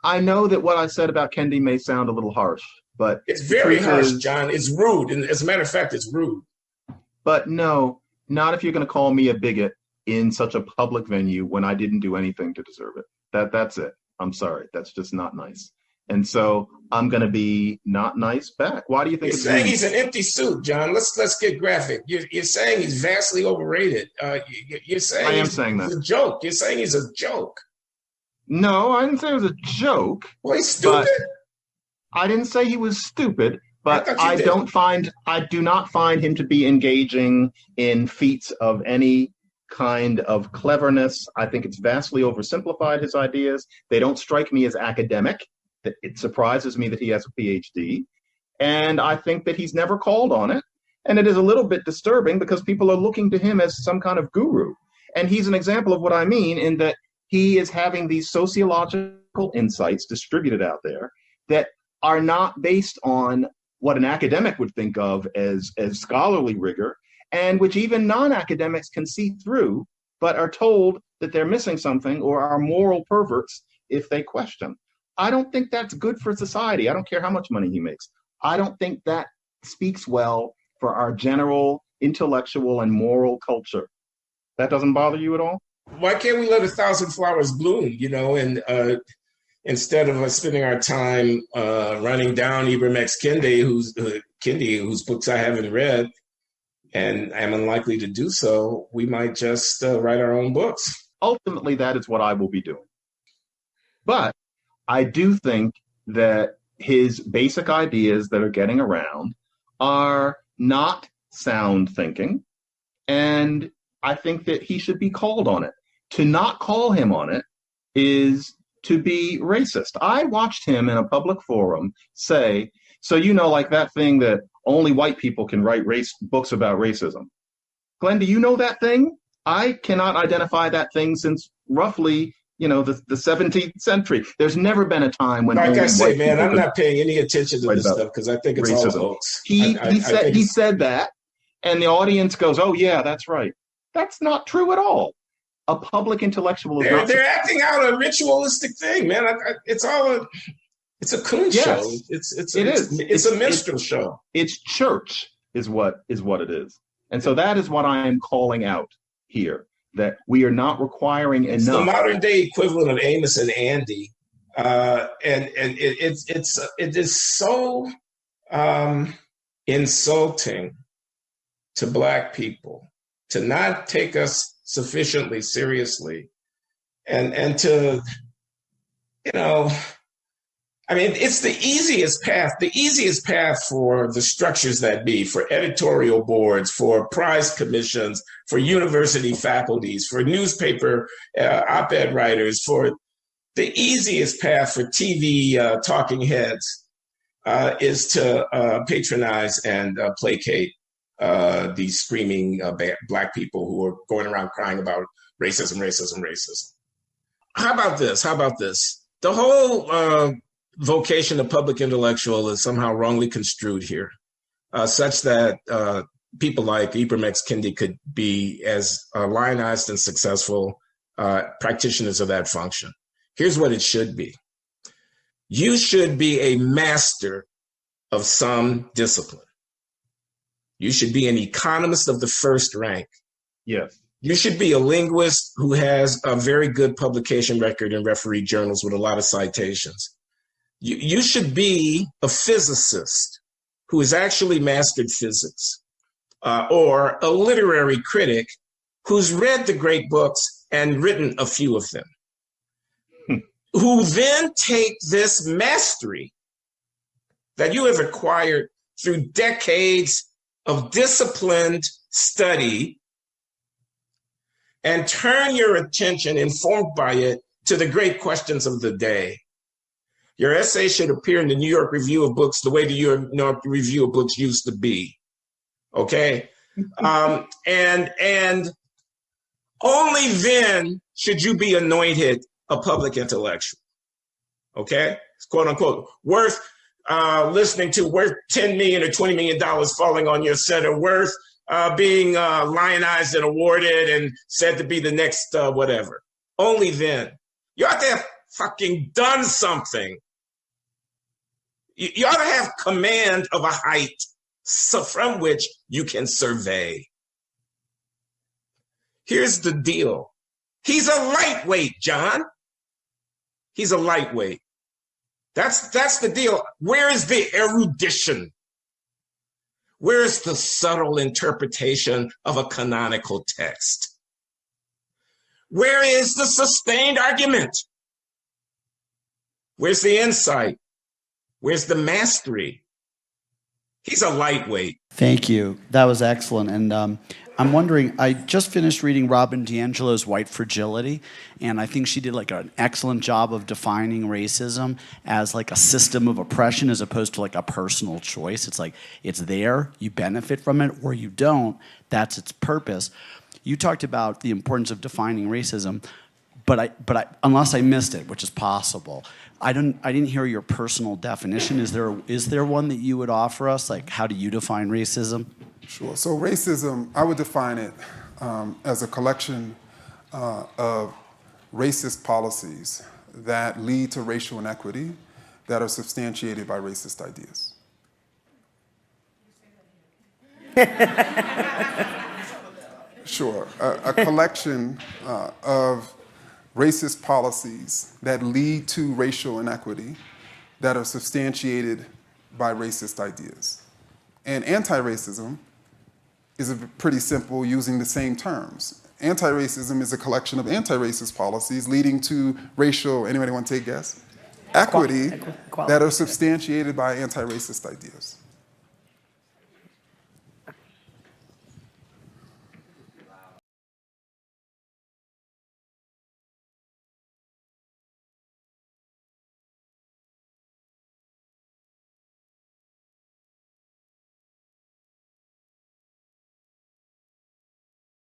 I know that what I said about Kendi may sound a little harsh, but It's the very truth harsh, is, John. It's rude. And as a matter of fact, it's rude. but no, not if you're going to call me a bigot in such a public venue when I didn't do anything to deserve it. That's it. I'm sorry. That's just not nice. And so I'm going to be not nice back. Why do you You're think it's saying rude? he's an empty suit, John. Let's get graphic. You're saying he's vastly overrated. You're I saying am saying he's that. a joke. You're saying he's a joke. No, I didn't say it was a joke, Well, he's but stupid. I didn't say he was stupid, I but thought you did. I do not find him to be engaging in feats of any kind of cleverness. I think it's vastly oversimplified, his ideas. They don't strike me as academic. It surprises me that he has a PhD. And I think that he's never called on it. And it is a little bit disturbing because people are looking to him as some kind of guru. And he's an example of what I mean in that he is having these sociological insights distributed out there that are not based on what an academic would think of as scholarly rigor, and which even non-academics can see through, but are told that they're missing something or are moral perverts if they question. I don't think that's good for society. I don't care how much money he makes. I don't think that speaks well for our general intellectual and moral culture. That doesn't bother you at all? Why can't we let 1,000 flowers bloom, and instead of us spending our time running down Ibram X. Kendi, whose books I haven't read and am unlikely to do so, we might just write our own books. Ultimately, that is what I will be doing. But I do think that his basic ideas that are getting around are not sound thinking. And I think that he should be called on it. To not call him on it is to be racist. I watched him in a public forum say, so like that thing that only white people can write books about racism. Glenn, do you know that thing? I cannot identify that thing since roughly, the 17th century. There's never been a time when like only I say, white man, people I'm not paying any attention to this stuff because I think it's all a racism. hoax. He said that, and the audience goes, "Oh yeah, that's right." That's not true at all. A public intellectual is not. They're acting out a ritualistic thing, man. It's a coon show. It's a minstrel show. It's church is what it is. And so that is what I am calling out here, that we are not requiring enough. It's the modern day equivalent of Amos and Andy. And it is so insulting to Black people to not take us sufficiently seriously and to, it's the easiest path for the structures that be, for editorial boards, for prize commissions, for university faculties, for newspaper op-ed writers, for the easiest path for TV talking heads is to patronize and placate these screaming Black people who are going around crying about racism. How about this? The whole vocation of public intellectual is somehow wrongly construed here, such that people like Ibram X. Kendi could be as lionized and successful practitioners of that function. Here's what it should be. You should be a master of some discipline. You should be an economist of the first rank. Yes. You should be a linguist who has a very good publication record in refereed journals with a lot of citations. You should be a physicist who has actually mastered physics, or a literary critic who's read the great books and written a few of them, who then take this mastery that you have acquired through decades of disciplined study and turn your attention, informed by it, to the great questions of the day. Your essay should appear in the New York Review of Books the way the New York Review of Books used to be, okay? And only then should you be anointed a public intellectual, okay? It's quote unquote worth listening to, worth $10 million or $20 million falling on your center, worth being lionized and awarded and said to be the next whatever. Only then. You ought to have fucking done something. You ought to have command of a height from which you can survey. Here's the deal. He's a lightweight, John. He's a lightweight. That's the deal. Where is the erudition? Where is the subtle interpretation of a canonical text? Where is the sustained argument? Where's the insight? Where's the mastery? He's a lightweight. Thank you. That was excellent. And I'm wondering, I just finished reading Robin DiAngelo's White Fragility, and I think she did like an excellent job of defining racism as like a system of oppression as opposed to like a personal choice. It's like, it's there, you benefit from it, or you don't. That's its purpose. You talked about the importance of defining racism, but I, unless I missed it, which is possible, I didn't hear your personal definition. Is there one that you would offer us? Like, how do you define racism? Sure. So racism, I would define it as a collection of racist policies that lead to racial inequity that are substantiated by racist ideas. Sure. A collection of racist policies that lead to racial inequity that are substantiated by racist ideas. And anti-racism is pretty simple, using the same terms. Anti-racism is a collection of anti-racist policies leading to racial, anybody want to take a guess? Equity that are substantiated by anti-racist ideas.